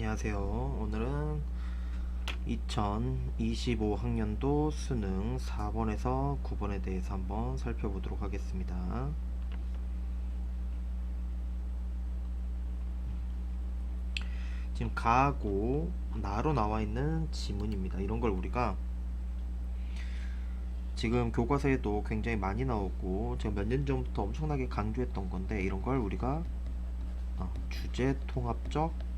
안녕하세요. 오늘은 2025학년도 수능 4번에서 9번에 대해서 한번 살펴보도록 하겠습니다. 지금 가하고 나로 나와 있는 지문입니다. 이런 걸 우리가 지금 교과서에도 굉장히 많이 나오고 제가 몇 년 전부터 엄청나게 강조했던 건데, 이런 걸 우리가 주제 통합적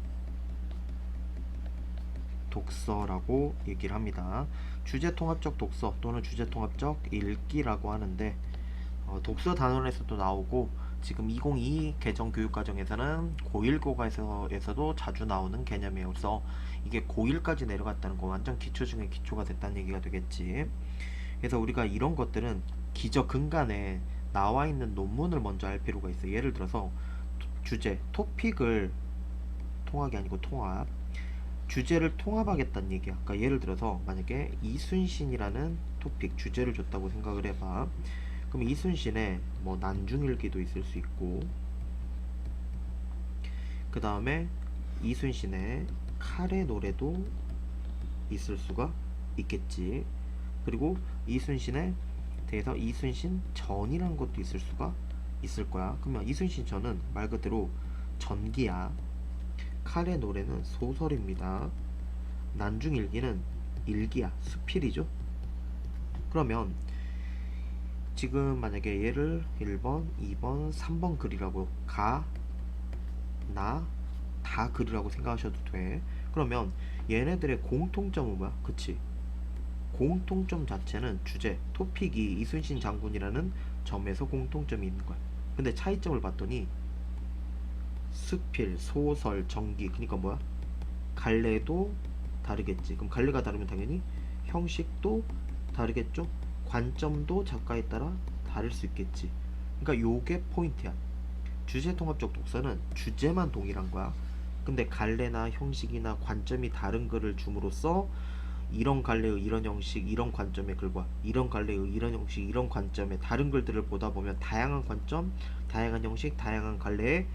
독서라고 얘기를 합니다. 주제 통합적 독서 또는 주제 통합적 읽기라고 하는데, 독서 단원에서도 나오고 지금 2022 개정 교육과정에서는 고1 교과서에서도 자주 나오는 개념이어서 이게 고1까지 내려갔다는 거 완전 기초 중에 기초가 됐다는 얘기가 되겠지. 그래서 우리가 이런 것들은 기저 근간에 나와 있는 논문을 먼저 알 필요가 있어. 예를 들어서 주제 토픽을 통합이 아니고 통합, 주제를 통합하겠다는 얘기야. 그러니까 예를 들어서 만약에 이순신이라는 토픽 주제를 줬다고 생각을 해봐. 그럼 이순신의 뭐 난중일기도 있을 수 있고, 그 다음에 이순신의 칼의 노래도 있을 수가 있겠지. 그리고 이순신에 대해서 이순신 전이라는 것도 있을 수가 있을 거야. 그러면 이순신 전은 말 그대로 전기야. 칼의 노래는 소설입니다. 난중일기는 일기야, 수필이죠. 그러면 지금 만약에 얘를 1번, 2번, 3번 글이라고 가, 나, 다 글이라고 생각하셔도 돼. 그러면 얘네들의 공통점은 뭐야? 그치? 공통점 자체는 주제, 토픽이 이순신 장군이라는 점에서 공통점이 있는 거야. 근데 차이점을 봤더니 수필, 소설, 전기, 그니까 뭐야? 갈래도 다르겠지. 그럼 갈래가 다르면 당연히 형식도 다르겠죠? 관점도 작가에 따라 다를 수 있겠지. 그러니까 요게 포인트야. 주제 통합적 독서는 주제만 동일한 거야. 근데 갈래나 형식이나 관점이 다른 글을 줌으로써 이런 갈래의 이런 형식, 이런 관점의 글과 이런 갈래의 이런 형식, 이런 관점의 다른 글들을 보다 보면 다양한 관점, 다양한 형식, 다양한 갈래의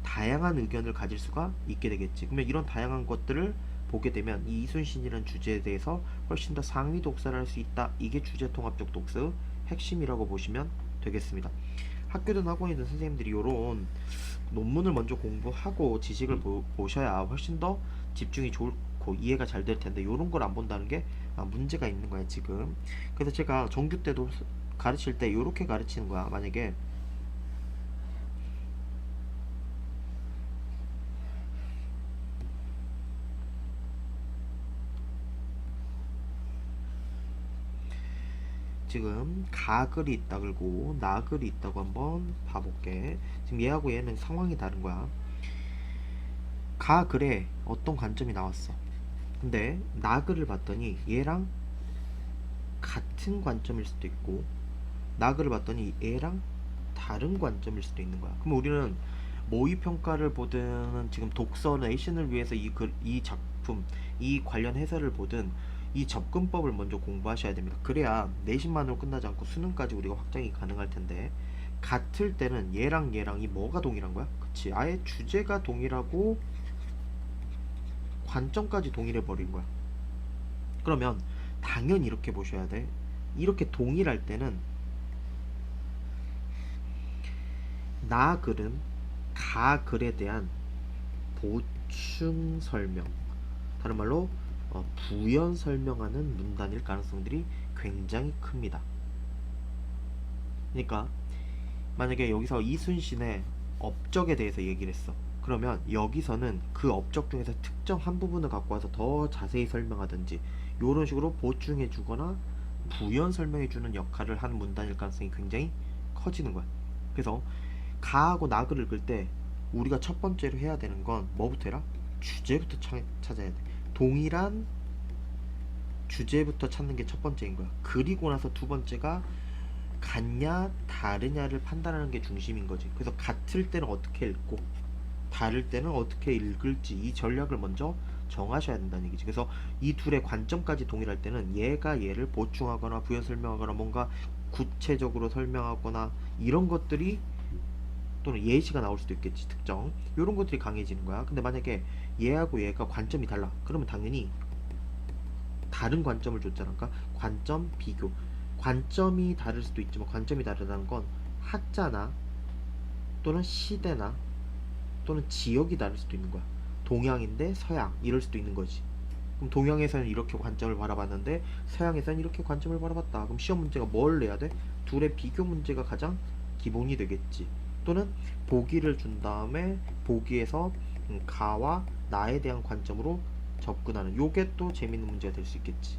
다양한 의견을 가질 수가 있게 되겠지. 그러면 이런 다양한 것들을 보게 되면 이 이순신이라는 주제에 대해서 훨씬 더 상위 독서를 할 수 있다. 이게 주제 통합적 독서의 핵심이라고 보시면 되겠습니다. 학교든 학원이든 선생님들이 이런 논문을 먼저 공부하고 지식을 보셔야 훨씬 더 집중이 좋고 이해가 잘 될 텐데, 이런 걸 안 본다는 게 문제가 있는 거야 지금. 그래서 제가 정규 때도 가르칠 때 이렇게 가르치는 거야. 만약에 지금 가글이 있다 그러고 나글이 있다고 한번 봐볼게. 지금 얘하고 얘는 상황이 다른 거야. 가글에 어떤 관점이 나왔어. 근데 나글을 봤더니 얘랑 같은 관점일 수도 있고, 나글을 봤더니 얘랑 다른 관점일 수도 있는 거야. 그럼 우리는 모의평가를 보든 지금 독서 내신을 위해서 이 작품, 이 관련 해설을 보든 이 접근법을 먼저 공부하셔야 됩니다. 그래야 내신만으로 끝나지 않고 수능까지 우리가 확장이 가능할 텐데, 같을 때는 얘랑 얘랑이 뭐가 동일한 거야? 그치, 아예 주제가 동일하고 관점까지 동일해 버린 거야. 그러면 당연히 이렇게 보셔야 돼. 이렇게 동일할 때는 나 글은 가 글에 대한 보충 설명, 다른 말로 부연 설명하는 문단일 가능성들이 굉장히 큽니다. 그러니까 만약에 여기서 이순신의 업적에 대해서 얘기를 했어. 그러면 여기서는 그 업적 중에서 특정 한 부분을 갖고 와서 더 자세히 설명하든지 이런 식으로 보충해 주거나 부연 설명해 주는 역할을 하는 문단일 가능성이 굉장히 커지는 거야. 그래서 가하고 나글 읽을 때 우리가 첫 번째로 해야 되는 건 뭐부터 해라? 주제부터 찾아야 돼. 동일한 주제부터 찾는 게 첫 번째인 거야. 그리고 나서 두 번째가 같냐 다르냐를 판단하는 게 중심인 거지. 그래서 같을 때는 어떻게 읽고 다를 때는 어떻게 읽을지 이 전략을 먼저 정하셔야 된다는 얘기지. 그래서 이 둘의 관점까지 동일할 때는 얘가 얘를 보충하거나 부연 설명하거나 뭔가 구체적으로 설명하거나 이런 것들이 또는 예시가 나올 수도 있겠지. 특정 이런 것들이 강해지는 거야. 근데 만약에 얘하고 얘가 관점이 달라, 그러면 당연히 다른 관점을 줬잖아. 그러니까 관점 비교. 관점이 다를 수도 있지만 관점이 다르다는 건 학자나 또는 시대나 또는 지역이 다를 수도 있는 거야. 동양인데 서양 이럴 수도 있는 거지. 그럼 동양에서는 이렇게 관점을 바라봤는데 서양에서는 이렇게 관점을 바라봤다. 그럼 시험 문제가 뭘 내야 돼? 둘의 비교 문제가 가장 기본이 되겠지. 또는 보기를 준 다음에 보기에서 가와 나에 대한 관점으로 접근하는, 요게 또 재밌는 문제가 될 수 있겠지.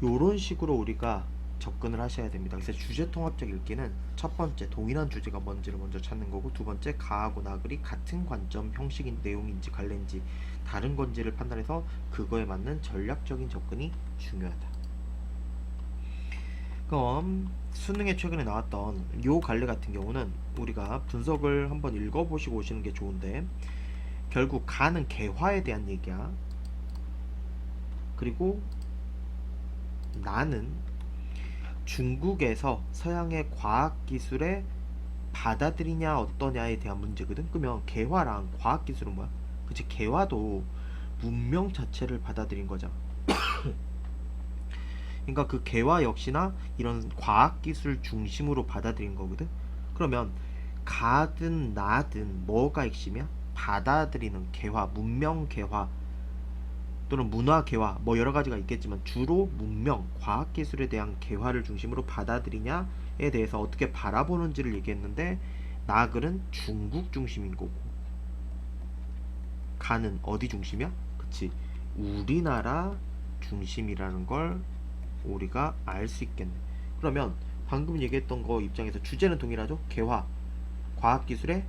요런 식으로 우리가 접근을 하셔야 됩니다. 그래서 주제 통합적 읽기는 첫 번째 동일한 주제가 뭔지를 먼저 찾는 거고, 두 번째 가하고 나글이 같은 관점 형식인 내용인지 관련인지 다른 건지를 판단해서 그거에 맞는 전략적인 접근이 중요하다. 그럼 수능에 최근에 나왔던 요 갈래 같은 경우는 우리가 분석을 한번 읽어보시고 오시는 게 좋은데, 결국 가는 개화에 대한 얘기야. 그리고 나는 중국에서 서양의 과학기술에 받아들이냐 어떠냐에 대한 문제거든. 그러면 개화랑 과학기술은 뭐야? 그치, 개화도 문명 자체를 받아들인 거잖아. 그러니까 그 개화 역시나 이런 과학기술 중심으로 받아들인 거거든. 그러면 가든 나든 뭐가 핵심이야? 받아들이는 개화, 문명 개화 또는 문화 개화, 뭐 여러 가지가 있겠지만 주로 문명, 과학기술에 대한 개화를 중심으로 받아들이냐에 대해서 어떻게 바라보는지를 얘기했는데, 나글은 중국 중심인 거고 가는 어디 중심이야? 그치, 우리나라 중심이라는 걸 우리가 알 수 있겠네. 그러면 방금 얘기했던 거 입장에서 주제는 동일하죠? 개화, 과학기술의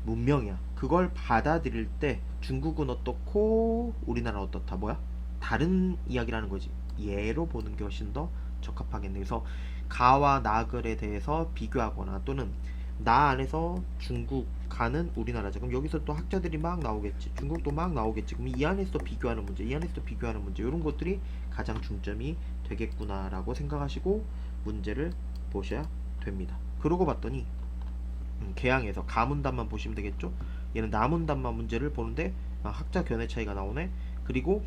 문명이야. 그걸 받아들일 때 중국은 어떻고 우리나라는 어떻다, 뭐야? 다른 이야기라는 거지. 예로 보는 게 훨씬 더 적합하겠네. 그래서 가와 나글에 대해서 비교하거나 또는 나 안에서 중국, 가는 우리나라죠. 그럼 여기서 또 학자들이 막 나오겠지. 중국도 막 나오겠지. 그럼 이 안에서 비교하는 문제, 이 안에서 비교하는 문제, 이런 것들이 가장 중점이 되겠구나라고 생각하시고 문제를 보셔야 됩니다. 그러고 봤더니 개항에서 가문단만 보시면 되겠죠. 얘는 나문단만 문제를 보는데 학자 견해 차이가 나오네. 그리고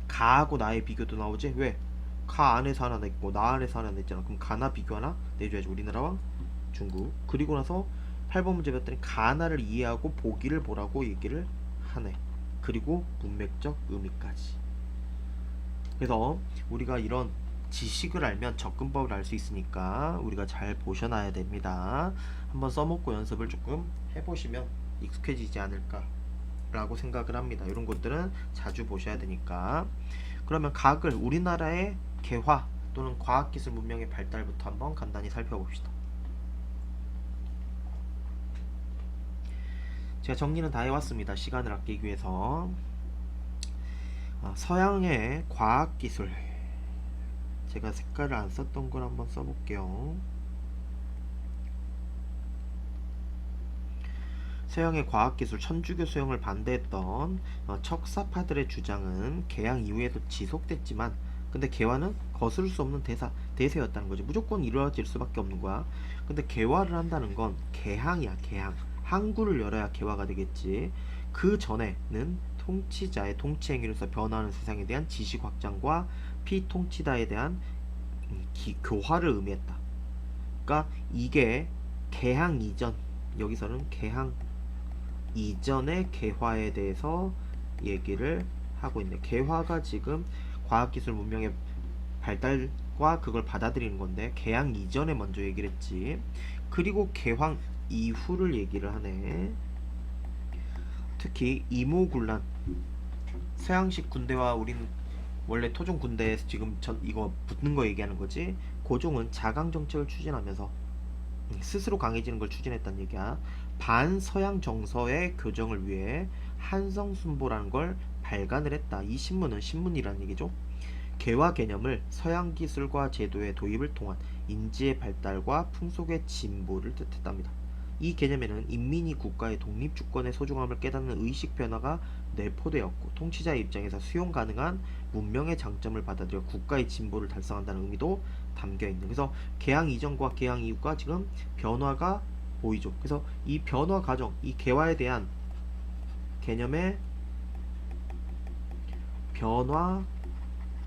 가하고 나의 비교도 나오지. 왜? 가 안에서 하나 냈고 나 안에서 하나 냈잖아. 그럼 가나 비교 하나 내줘야지. 우리나라와 중국. 그리고 나서 8번 문제 봤더니 가나를 이해하고 보기를 보라고 얘기를 하네. 그리고 문맥적 의미까지. 그래서 우리가 이런 지식을 알면 접근법을 알 수 있으니까 우리가 잘 보셔놔야 됩니다. 한번 써먹고 연습을 조금 해보시면 익숙해지지 않을까 라고 생각을 합니다. 이런 것들은 자주 보셔야 되니까. 그러면 각을 우리나라의 개화 또는 과학기술 문명의 발달부터 한번 간단히 살펴봅시다. 제가 정리는 다 해왔습니다. 시간을 아끼기 위해서. 서양의 과학기술, 제가 색깔을 안 썼던 걸 한번 써볼게요. 서양의 과학기술 천주교 수용을 반대했던 척사파들의 주장은 개항 이후에도 지속됐지만, 근데 개화는 거스를 수 없는 대세였다는 거지. 무조건 이루어질 수밖에 없는 거야. 근데 개화를 한다는 건 개항이야. 개항, 항구를 열어야 개화가 되겠지. 그 전에는 통치자의 통치 행위로서 변화하는 세상에 대한 지식 확장과 피통치다에 대한 교화를 의미했다. 그러니까 이게 개항 이전, 여기서는 개항 이전의 개화에 대해서 얘기를 하고 있네. 개화가 지금 과학기술 문명의 발달과 그걸 받아들이는 건데, 개항 이전에 먼저 얘기를 했지. 그리고 개항 이후를 얘기를 하네. 특히 이모군란, 서양식 군대와 우린 원래 토종 군대에서 지금 이거 붙는 거 얘기하는 거지. 고종은 자강 정책을 추진하면서 스스로 강해지는 걸 추진했다는 얘기야. 반서양 정서의 교정을 위해 한성순보라는 걸 발간을 했다. 이 신문은 신문이라는 얘기죠. 개화 개념을 서양 기술과 제도의 도입을 통한 인지의 발달과 풍속의 진보를 뜻했답니다. 이 개념에는 인민이 국가의 독립주권의 소중함을 깨닫는 의식 변화가 내포되었고 통치자의 입장에서 수용 가능한 문명의 장점을 받아들여 국가의 진보를 달성한다는 의미도 담겨있는. 그래서 개항 이전과 개항 이후가 지금 변화가 보이죠. 그래서 이 변화 과정, 이 개화에 대한 개념의 변화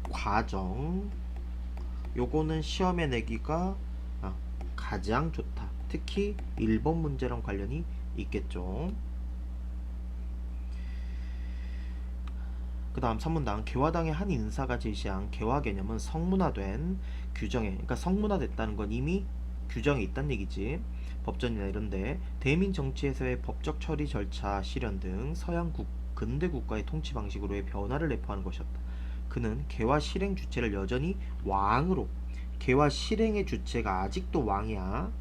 과정, 요거는 시험에 내기가 가장 좋다. 특히 1번 문제랑 관련이 있겠죠. 그 다음 3문당 개화당의 한 인사가 제시한 개화 개념은 성문화된 규정에, 그러니까 성문화됐다는 건 이미 규정에 있다는 얘기지. 법전이나 이런데 대민 정치에서의 법적 처리 절차 실현 등 서양 근대 국가의 통치 방식으로의 변화를 내포하는 것이었다. 그는 개화 실행 주체를 여전히 왕으로, 개화 실행의 주체가 아직도 왕이야.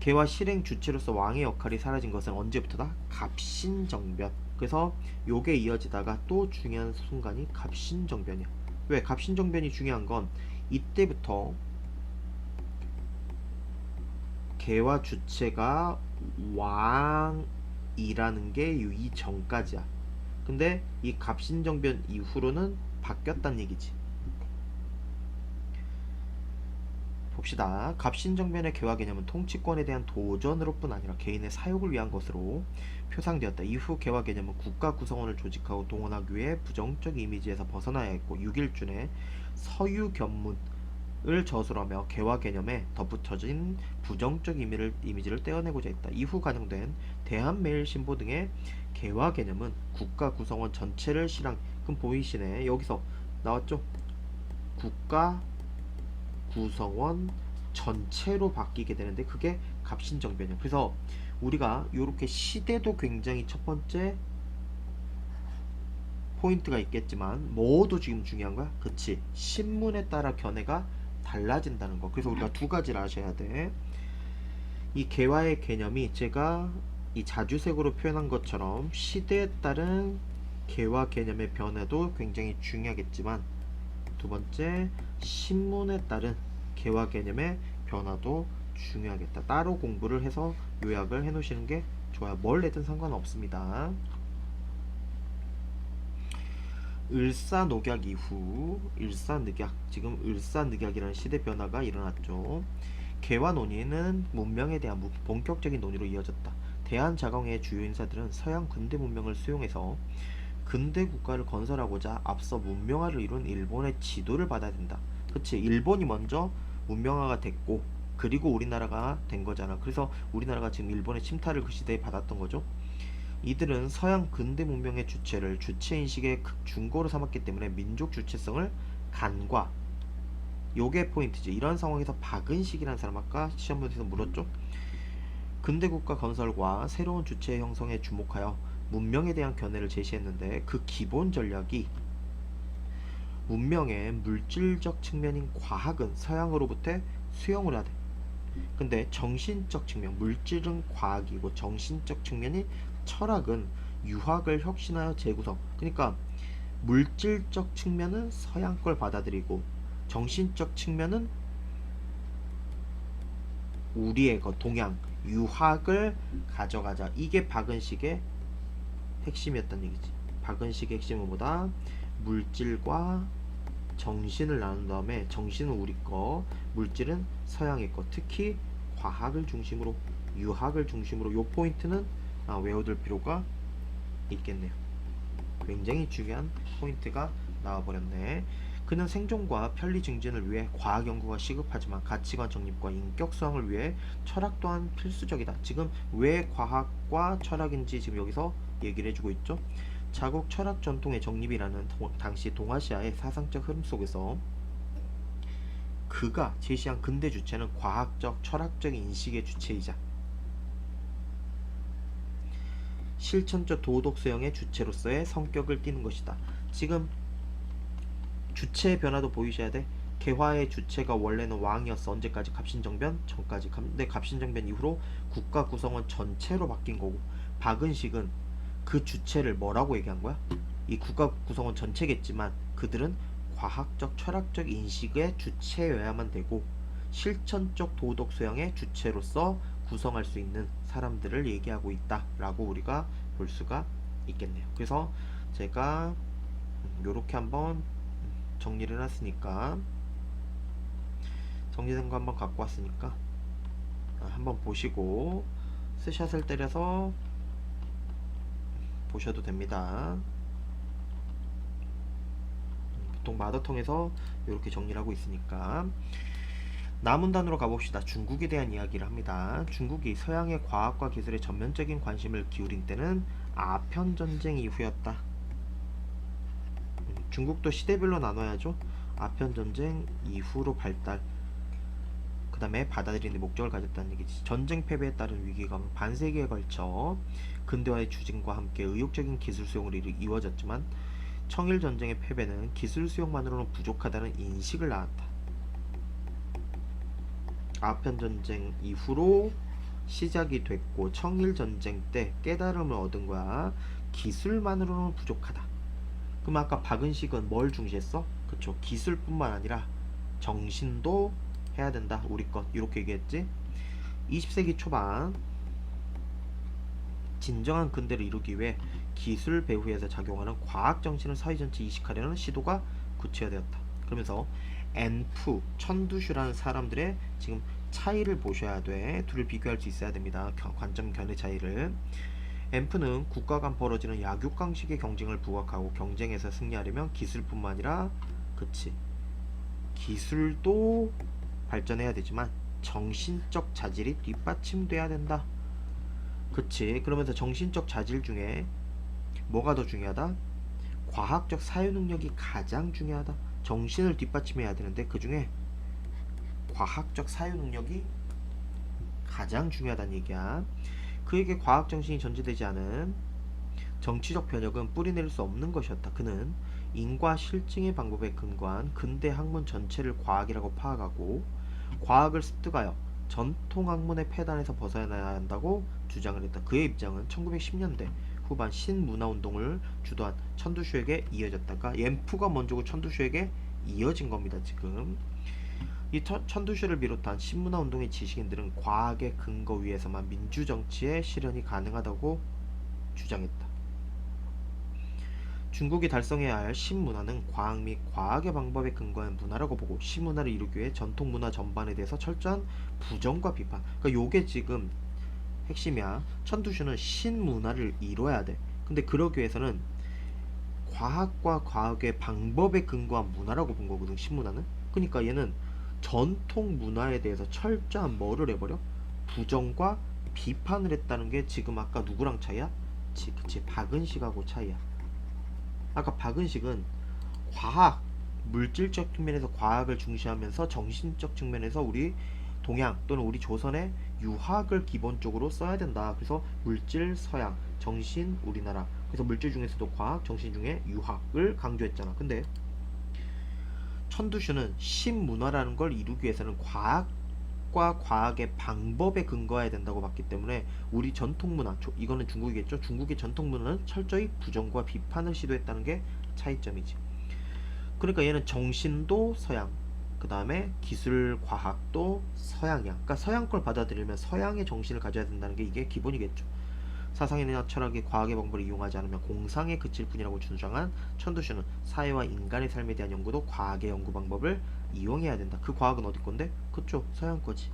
개화 실행 주체로서 왕의 역할이 사라진 것은 언제부터다? 갑신정변. 그래서 요게 이어지다가 또 중요한 순간이 갑신정변이야. 왜? 갑신정변이 중요한 건 이때부터 개화 주체가 왕이라는 게 이 전까지야. 근데 이 갑신정변 이후로는 바뀌었단 얘기지. 봅시다. 갑신정변의 개화 개념은 통치권에 대한 도전으로뿐 아니라 개인의 사욕을 위한 것으로 표상되었다. 이후 개화 개념은 국가 구성원을 조직하고 동원하기 위해 부정적 이미지에서 벗어나야 했고 6.1준의 서유견문을 저수로 하며 개화 개념에 덧붙여진 부정적 이미지를 떼어내고자 했다. 이후 간영된 대한매일신보 등의 개화 개념은 국가 구성원 전체를 실행. 그럼 보이시네. 여기서 나왔죠? 국가 구성원 전체로 바뀌게 되는데 그게 갑신정변이야. 그래서 우리가 이렇게 시대도 굉장히 첫 번째 포인트가 있겠지만 뭐도 지금 중요한 거야? 그치. 신문에 따라 견해가 달라진다는 거. 그래서 우리가 두 가지를 아셔야 돼. 이 개화의 개념이 제가 이 자주색으로 표현한 것처럼 시대에 따른 개화 개념의 변화도 굉장히 중요하겠지만 두 번째, 신문에 따른 개화 개념의 변화도 중요하겠다. 따로 공부를 해서 요약을 해 놓으시는 게 좋아요. 뭘 내든 상관없습니다. 을사녹약 이후 을사늑약, 지금 을사늑약이라는 시대 변화가 일어났죠. 개화 논의는 문명에 대한 본격적인 논의로 이어졌다. 대한자강의 주요 인사들은 서양 근대 문명을 수용해서 근대 국가를 건설하고자 앞서 문명화를 이룬 일본의 지도를 받아야 된다. 그치? 일본이 먼저 문명화가 됐고 그리고 우리나라가 된 거잖아. 그래서 우리나라가 지금 일본의 침탈을 그 시대에 받았던 거죠. 이들은 서양 근대 문명의 주체를 주체인식의 중고로 삼았기 때문에 민족 주체성을 간과, 요게 포인트지. 이런 상황에서 박은식이라는 사람 아까 시험 문제에서 물었죠. 근대 국가 건설과 새로운 주체 형성에 주목하여 문명에 대한 견해를 제시했는데 그 기본 전략이 문명의 물질적 측면인 과학은 서양으로부터 수용을 하되, 근데 정신적 측면, 물질은 과학이고 정신적 측면인 철학은 유학을 혁신하여 재구성. 그러니까 물질적 측면은 서양 걸 받아들이고 정신적 측면은 우리의 것, 동양 유학을 가져가자. 이게 박은식의 핵심이었단 얘기지. 박은식의 핵심은 뭐다? 물질과 정신을 나눈 다음에 정신은 우리 거, 물질은 서양의 거. 특히 과학을 중심으로, 유학을 중심으로. 요 포인트는 외워둘 필요가 있겠네요. 굉장히 중요한 포인트가 나와버렸네. 그는 생존과 편리 증진을 위해 과학 연구가 시급하지만 가치관 정립과 인격 수양을 위해 철학 또한 필수적이다. 지금 왜 과학과 철학인지 지금 여기서 얘기를 해주고 있죠. 자국 철학 전통의 정립이라는 당시 동아시아의 사상적 흐름 속에서 그가 제시한 근대 주체는 과학적 철학적 인식의 주체이자 실천적 도덕 수용의 주체로서의 성격을 띠는 것이다. 지금 주체의 변화도 보이셔야 돼. 개화의 주체가 원래는 왕이었어. 언제까지? 갑신정변 전까지. 근데 갑신정변 이후로 국가 구성원 전체로 바뀐 거고, 박은식은 그 주체를 뭐라고 얘기한 거야? 이 국가 구성원 전체겠지만 그들은 과학적 철학적 인식의 주체여야만 되고 실천적 도덕 소양의 주체로서 구성할 수 있는 사람들을 얘기하고 있다라고 우리가 볼 수가 있겠네요. 그래서 제가 요렇게 한번 정리를 해놨으니까, 정리된 거 한번 갖고 왔으니까 한번 보시고 스샷을 때려서 보셔도 됩니다. 보통 마더통에서 이렇게 정리를 하고 있으니까 남은 단으로 가봅시다. 중국에 대한 이야기를 합니다. 중국이 서양의 과학과 기술에 전면적인 관심을 기울인 때는 아편전쟁 이후였다. 중국도 시대별로 나눠야죠. 아편전쟁 이후로 발달, 그 다음에 받아들이는 목적을 가졌다는 얘기지. 전쟁 패배에 따른 위기감은 반세기에 걸쳐 근대화의 추진과 함께 의욕적인 기술 수용으로 이루어졌지만 청일전쟁의 패배는 기술 수용만으로는 부족하다는 인식을 낳았다. 아편전쟁 이후로 시작이 됐고 청일전쟁 때 깨달음을 얻은 거야. 기술만으로는 부족하다. 그럼 아까 박은식은 뭘 중시했어? 그쵸, 기술뿐만 아니라 정신도 해야 된다. 우리 것 이렇게 얘기했지. 20세기 초반 진정한 근대를 이루기 위해 기술 배후에서 작용하는 과학 정신을 사회 전체에 이식하려는 시도가 구체화되었다. 그러면서 엔프, 천두슈라는 사람들의 지금 차이를 보셔야 돼. 둘을 비교할 수 있어야 됩니다. 관점 견해 차이를. 엔프는 국가 간 벌어지는 약육강식의 경쟁을 부각하고 경쟁에서 승리하려면 기술뿐만 아니라, 그치, 기술도 발전해야 되지만 정신적 자질이 뒷받침돼야 된다. 그치. 그러면서 정신적 자질 중에 뭐가 더 중요하다? 과학적 사유 능력이 가장 중요하다. 정신을 뒷받침해야 되는데 그 중에 과학적 사유 능력이 가장 중요하다는 얘기야. 그에게 과학 정신이 전제되지 않은 정치적 변혁은 뿌리내릴 수 없는 것이었다. 그는 인과 실증의 방법에 근거한 근대 학문 전체를 과학이라고 파악하고 과학을 습득하여 전통 학문의 폐단에서 벗어나야 한다고 주장을 했다. 그의 입장은 1910년대 후반 신문화운동을 주도한 천두슈에게 이어졌다가, 옌프가 먼저고 천두슈에게 이어진 겁니다. 지금 이 천두슈를 비롯한 신문화운동의 지식인들은 과학의 근거 위에서만 민주정치의 실현이 가능하다고 주장했다. 중국이 달성해야 할 신문화는 과학 및 과학의 방법에 근거한 문화라고 보고, 신문화를 이루기 위해 전통 문화 전반에 대해서 철저한 부정과 비판. 그러니까 요게 지금 핵심이야. 천두슈는 신문화를 이뤄야 돼. 근데 그러기 위해서는 과학과 과학의 방법에 근거한 문화라고 본 거거든, 신문화는. 그러니까 얘는 전통 문화에 대해서 철저한 뭐를 해버려? 부정과 비판을 했다는 게 지금 아까 누구랑 차이야? 그치, 박은식하고 차이야. 아까 박은식은 과학, 물질적 측면에서 과학을 중시하면서 정신적 측면에서 우리 동양 또는 우리 조선의 유학을 기본적으로 써야 된다. 그래서 물질 서양, 정신 우리나라. 그래서 물질 중에서도 과학, 정신 중에 유학을 강조했잖아. 근데 천두슈는 신문화라는 걸 이루기 위해서는 과학과 과학의 방법에 근거해야 된다고 봤기 때문에 우리 전통문화, 이거는 중국이겠죠. 중국의 전통문화는 철저히 부정과 비판을 시도했다는 게 차이점이지. 그러니까 얘는 정신도 서양, 그 다음에 기술 과학도 서양이야. 그러니까 서양 걸 받아들이면 서양의 정신을 가져야 된다는 게 이게 기본이겠죠. 사상이나 철학이 과학의 방법을 이용하지 않으면 공상에 그칠 뿐이라고 주장한 천두슈는 사회와 인간의 삶에 대한 연구도 과학의 연구 방법을 이용해야 된다. 그 과학은 어디 건데? 그쪽 서양 거지.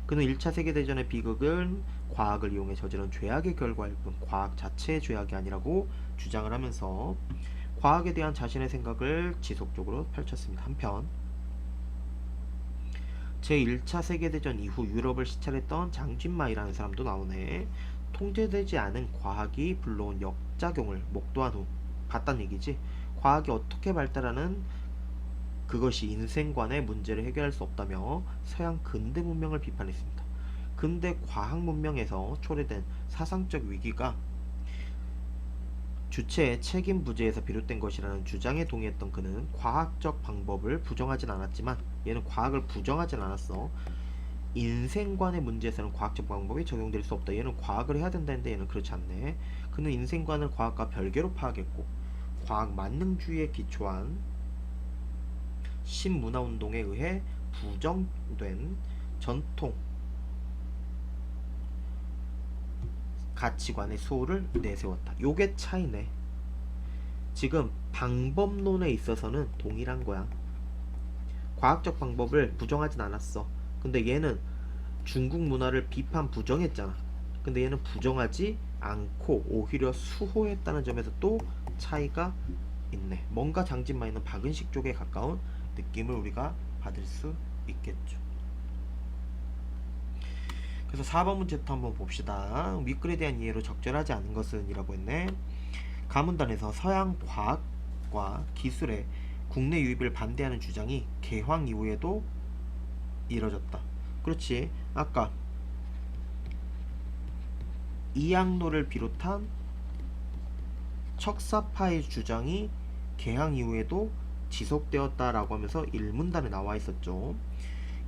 그는 1차 세계대전의 비극은 과학을 이용해 저지른 죄악의 결과일 뿐 과학 자체의 죄악이 아니라고 주장을 하면서 과학에 대한 자신의 생각을 지속적으로 펼쳤습니다. 한편 제1차 세계대전 이후 유럽을 시찰했던 장진마이라는 사람도 나오네. 통제되지 않은 과학이 불러온 역작용을 목도한 후 봤단 얘기지. 과학이 어떻게 발달하는 그것이 인생관의 문제를 해결할 수 없다며 서양 근대 문명을 비판했습니다. 근대 과학 문명에서 초래된 사상적 위기가 주체의 책임 부재에서 비롯된 것이라는 주장에 동의했던 그는 과학적 방법을 부정하진 않았지만, 얘는 과학을 부정하진 않았어. 인생관의 문제에서는 과학적 방법이 적용될 수 없다. 얘는 과학을 해야 된다는데 얘는 그렇지 않네. 그는 인생관을 과학과 별개로 파악했고 과학 만능주의에 기초한 신문화운동에 의해 부정된 전통 가치관의 수호를 내세웠다. 요게 차이네. 지금 방법론에 있어서는 동일한 거야. 과학적 방법을 부정하진 않았어. 근데 얘는 중국 문화를 비판 부정했잖아. 근데 얘는 부정하지 않고 오히려 수호했다는 점에서 또 차이가 있네. 뭔가 장진마이는 박은식 쪽에 가까운 느낌을 우리가 받을 수 있겠죠. 그래서 4번 문제부터 한번 봅시다. 윗글에 대한 이해로 적절하지 않은 것은 이라고 했네. 가문단에서 서양 과학과 기술의 국내 유입을 반대하는 주장이 개황 이후에도 이뤄졌다. 그렇지. 아까 이양로를 비롯한 척사파의 주장이 개항 이후에도 지속되었다라고 하면서 일문단에 나와 있었죠.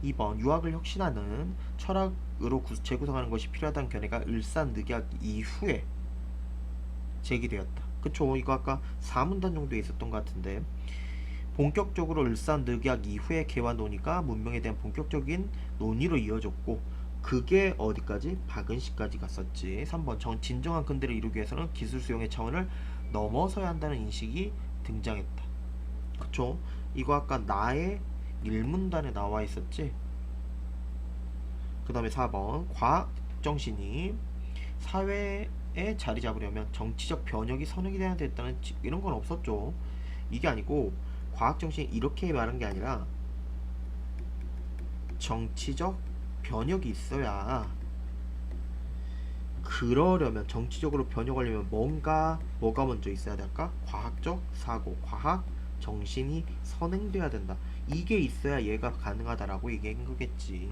2번 유학을 혁신하는 철학으로 재구성하는 것이 필요하다는 견해가 을사늑약 이후에 제기되었다. 그쵸? 이거 아까 4문단 정도에 있었던 것 같은데 본격적으로 을사늑약 이후에 개화 논의가 문명에 대한 본격적인 논의로 이어졌고 그게 어디까지? 박은식까지 갔었지. 3번 진정한 근대를 이루기 위해서는 기술 수용의 차원을 넘어서야 한다는 인식이 등장했다. 그쵸? 이거 아까 나의 일문단에 나와 있었지. 그 다음에 4번 과학정신이 사회에 자리 잡으려면 정치적 변혁이 선행이 돼야 됐다는 이런 건 없었죠. 이게 아니고 과학정신이 이렇게 말한 게 아니라 정치적 변혁이 있어야, 그러려면 정치적으로 변혁하려면 뭐가 먼저 있어야 될까? 과학적 사고, 과학 정신이 선행돼야 된다. 이게 있어야 얘가 가능하다라고 얘기한 거겠지.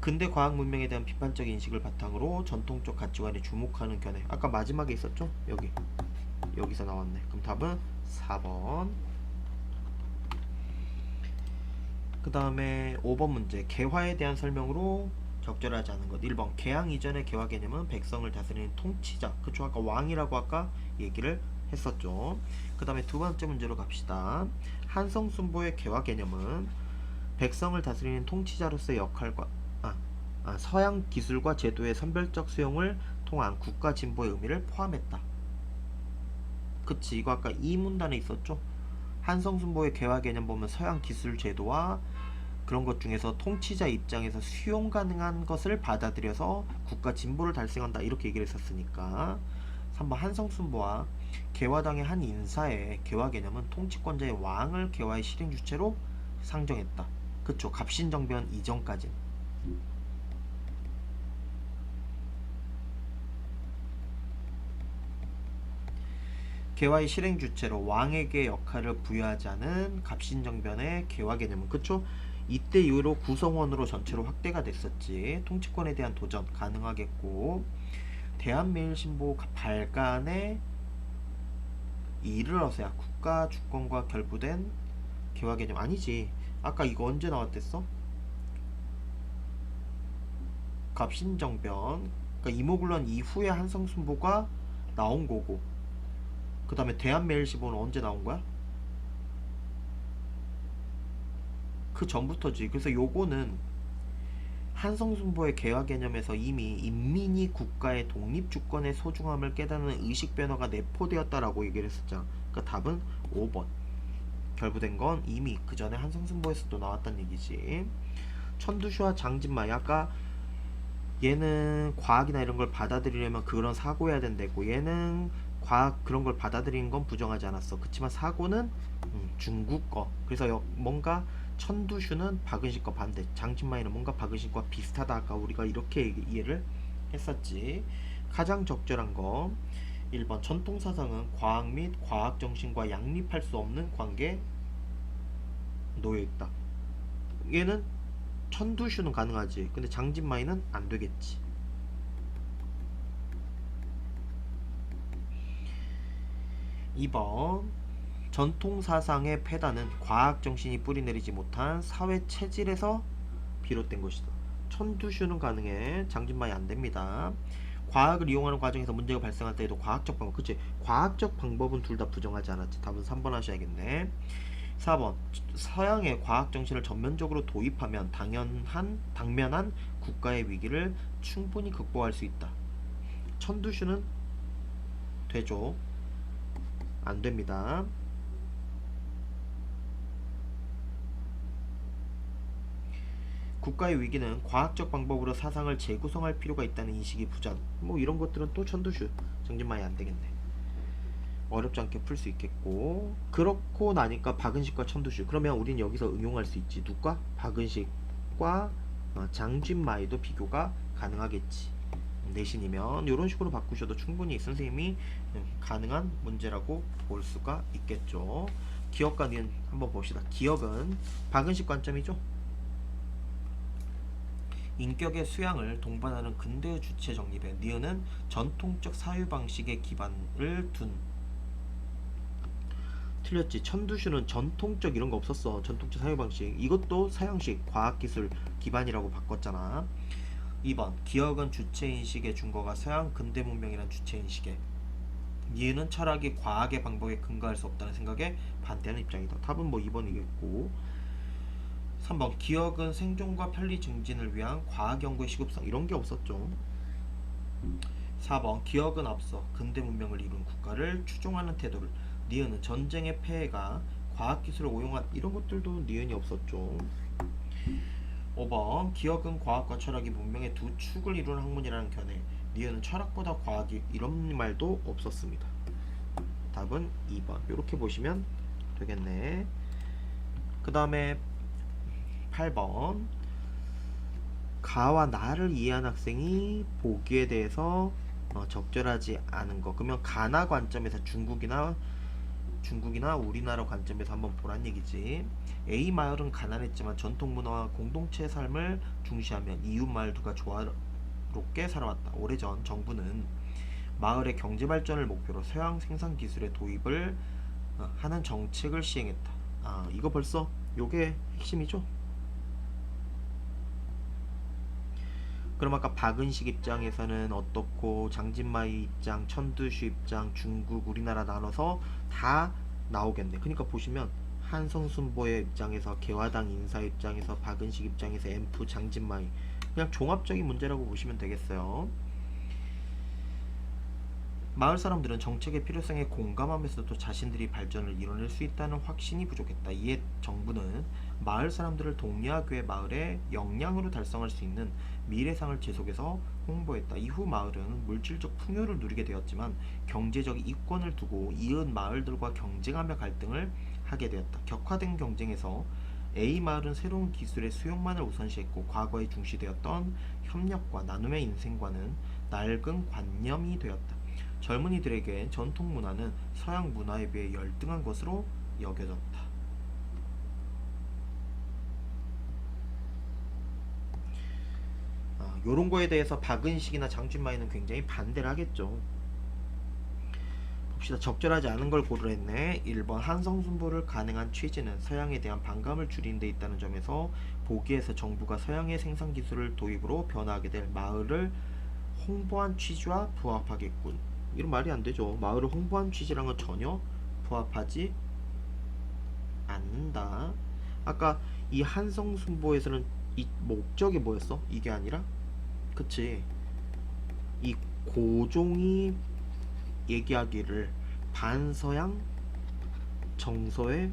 근대 과학 문명에 대한 비판적 인식을 바탕으로 전통적 가치관에 주목하는 견해. 아까 마지막에 있었죠? 여기서 나왔네. 그럼 답은 4번. 그 다음에 5번 문제. 개화에 대한 설명으로 적절하지 않은 것. 1번 개항 이전의 개화 개념은 백성을 다스리는 통치자. 그쵸? 아까 왕이라고 아까 얘기를 했었죠. 그 다음에 두 번째 문제로 갑시다. 한성순보의 개화 개념은 백성을 다스리는 통치자로서의 역할과 서양 기술과 제도의 선별적 수용을 통한 국가 진보의 의미를 포함했다. 그치? 이거 아까 이 문단에 있었죠? 한성순보의 개화 개념 보면 서양 기술 제도와 그런 것 중에서 통치자 입장에서 수용 가능한 것을 받아들여서 국가 진보를 달성한다 이렇게 얘기를 했었으니까 3번 한성순보와 개화당의 한 인사의 개화 개념은 통치권자의 왕을 개화의 실행 주체로 상정했다. 그쵸? 갑신정변 이전까지. 개화의 실행 주체로 왕에게 역할을 부여하지 않은 갑신정변의 개화 개념은 그쵸? 이때 이후로 구성원으로 전체로 확대가 됐었지. 통치권에 대한 도전 가능하겠고 대한매일신보 발간에 이르러서야 국가 주권과 결부된 개화 개념 아니지. 아까 이거 언제 나왔댔어? 갑신정변 그러니까 이모군란 이후에 한성순보가 나온 거고 그 다음에 대한매일신보는 언제 나온 거야? 그 전부터지. 그래서 요거는 한성순보의 개화 개념에서 이미 인민이 국가의 독립주권의 소중함을 깨닫는 의식 변화가 내포되었다라고 얘기를 했었잖아. 그러니까 답은 5번. 결부된 건 이미 그 전에 한성순보에서도 나왔단 얘기지. 천두슈와 장진마이 아까 얘는 과학이나 이런 걸 받아들이려면 그런 사고해야 된다고 얘는 과학 그런 걸 받아들이는 건 부정하지 않았어. 그치만 사고는 중국 거. 그래서 뭔가 천두슈는 박은식과 반대, 장진마이는 뭔가 박은식과 비슷하다. 아까 우리가 이렇게 이해를 했었지. 가장 적절한 거 1번 전통사상은 과학 및 과학정신과 양립할 수 없는 관계에 놓여있다. 얘는 천두슈는 가능하지. 근데 장진마이는 안되겠지. 2번 전통사상의 폐단은 과학정신이 뿌리내리지 못한 사회 체질에서 비롯된 것이다. 천두슈는 가능해. 장진마이 안됩니다. 과학을 이용하는 과정에서 문제가 발생할 때에도 과학적 방법. 그치? 과학적 방법은 둘 다 부정하지 않았지. 답은 3번 하셔야겠네. 4번 서양의 과학정신을 전면적으로 도입하면 당면한 국가의 위기를 충분히 극복할 수 있다. 천두슈는 되죠? 안 됩니다. 국가의 위기는 과학적 방법으로 사상을 재구성할 필요가 있다는 인식이 부전. 뭐 이런 것들은 또 천두슈. 정진만이 안 되겠네. 어렵지 않게 풀 수 있겠고. 그렇고 나니까 박은식과 천두슈. 그러면 우린 여기서 응용할 수 있지. 누가? 박은식과 장진마이도 비교가 가능하겠지. 내신이면 이런 식으로 바꾸셔도 충분히 선생님이 가능한 문제라고 볼 수가 있겠죠. 기억과 니은 한번 봅시다. 기억은 박은식 관점이죠. 인격의 수양을 동반하는 근대의 주체 정립에, 니은은 전통적 사유 방식의 기반을 둔. 틀렸지. 천두슈는 전통적 이런 거 없었어. 전통적 사유 방식. 이것도 서양식 과학기술 기반이라고 바꿨잖아. 2번 기억은 주체인식의 준거가 서양 근대 문명이란 주체인식에, 니은은 철학이 과학의 방법에 근거할 수 없다는 생각에 반대하는 입장이다. 답은 뭐 2번이겠고. 3번 기억은 생존과 편리 증진을 위한 과학 연구의 시급성, 이런 게 없었죠. 4번 기억은 앞서 근대 문명을 이룬 국가를 추종하는 태도를, 니은은 전쟁의 폐해가 과학기술을 오용한, 이런 것들도 니은이 없었죠. 5번 기억은 과학과 철학이 문명의 두 축을 이루는 학문이라는 견해, 니은은 철학보다 과학이, 이런 말도 없었습니다. 답은 2번. 이렇게 보시면 되겠네. 그 다음에 8번 가와 나를 이해한 학생이 보기에 대해서 적절하지 않은 거. 그러면 가나 관점에서 중국이나 우리나라 관점에서 한번 보란 얘기지. A 마을은 가난했지만 전통 문화와 공동체의 삶을 중시하며 이웃 마을들과 조화롭게 살아왔다. 오래전 정부는 마을의 경제 발전을 목표로 서양 생산 기술의 도입을 하는 정책을 시행했다. 이거 벌써 요게 핵심이죠. 그럼 아까 박은식 입장에서는 어떻고, 장진마이 입장, 천두슈 입장, 중국, 우리나라 나눠서 다 나오겠네. 그러니까 보시면 한성순보의 입장에서, 개화당 인사 입장에서, 박은식 입장에서, 앰프, 장진마이, 그냥 종합적인 문제라고 보시면 되겠어요. 마을 사람들은 정책의 필요성에 공감하면서도 자신들이 발전을 이뤄낼 수 있다는 확신이 부족했다. 이에 정부는 마을 사람들을 독려하기 위해 마을의 역량으로 달성할 수 있는 미래상을 지속해서 홍보했다. 이후 마을은 물질적 풍요를 누리게 되었지만 경제적 이권을 두고 이웃 마을들과 경쟁하며 갈등을 하게 되었다. 격화된 경쟁에서 A 마을은 새로운 기술의 수용만을 우선시했고, 과거에 중시되었던 협력과 나눔의 인생과는 낡은 관념이 되었다. 젊은이들에게 전통 문화는 서양 문화에 비해 열등한 것으로 여겨졌다. 요런 거에 대해서 박은식이나 장춘마이는 굉장히 반대를 하겠죠. 봅시다. 적절하지 않은 걸 고르랬네. 1번 한성순보를 가능한 취지는 서양에 대한 반감을 줄이는 데 있다는 점에서 보기에서 정부가 서양의 생산 기술을 도입으로 변화하게 될 마을을 홍보한 취지와 부합하겠군. 이런 말이 안 되죠. 마을을 홍보한 취지랑은 전혀 부합하지 않는다. 아까 이 한성순보에서는 이 목적이 뭐였어? 이게 아니라? 그치. 이 고종이 얘기하기를 반서양 정서의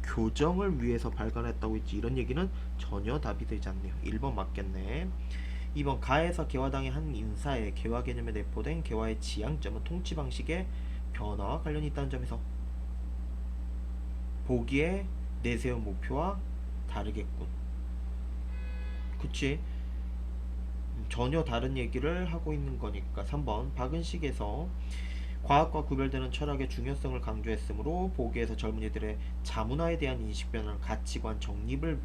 교정을 위해서 발간했다고 했지, 이런 얘기는 전혀 답이 되지 않네요. 1번 맞겠네. 2번 가에서 개화당의 한 인사의 개화 개념에 내포된 개화의 지향점은 통치 방식의 변화와 관련이 있다는 점에서 보기에 내세운 목표와 다르겠군. 그치? 전혀 다른 얘기를 하고 있는 거니까. 3번 박은식에서 과학과 구별되는 철학의 중요성을 강조했으므로 보기에서 젊은이들의 자문화에 대한 인식 변화는 가치관 정립을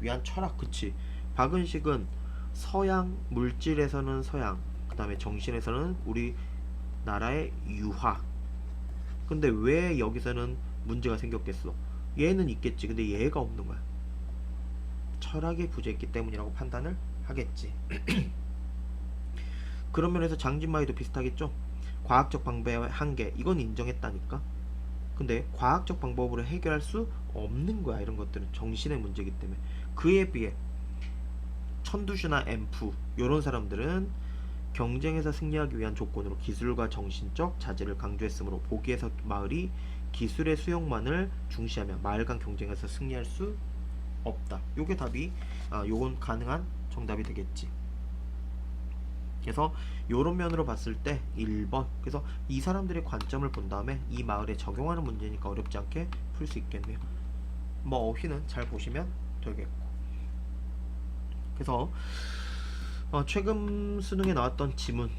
위한 철학. 그치? 박은식은 서양, 물질에서는 서양, 그 다음에 정신에서는 우리나라의 유화. 근데 왜 여기서는 문제가 생겼겠어? 얘는 있겠지. 근데 얘가 없는 거야. 철학이 부재했기 때문이라고 판단을 하겠지. 그런 면에서 장진마이도 비슷하겠죠. 과학적 방법의 한계, 이건 인정했다니까. 근데 과학적 방법으로 해결할 수 없는 거야. 이런 것들은 정신의 문제이기 때문에. 그에 비해 천두슈나 앰프 요런 사람들은 경쟁에서 승리하기 위한 조건으로 기술과 정신적 자질을 강조했으므로 보기에서 마을이 기술의 수용만을 중시하며 마을 간 경쟁에서 승리할 수 없다. 요게 답이 요건 가능한 정답이 되겠지. 그래서 요런 면으로 봤을 때 1번. 그래서 이 사람들의 관점을 본 다음에 이 마을에 적용하는 문제니까 어렵지 않게 풀 수 있겠네요. 뭐 어휘는 잘 보시면 되겠고. 그래서 최근 수능에 나왔던 지문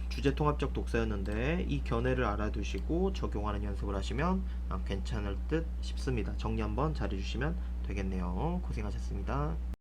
주제 통합적 독서였는데 이 견해를 알아두시고 적용하는 연습을 하시면 괜찮을 듯 싶습니다. 정리 한번 잘해주시면 되겠네요. 고생하셨습니다.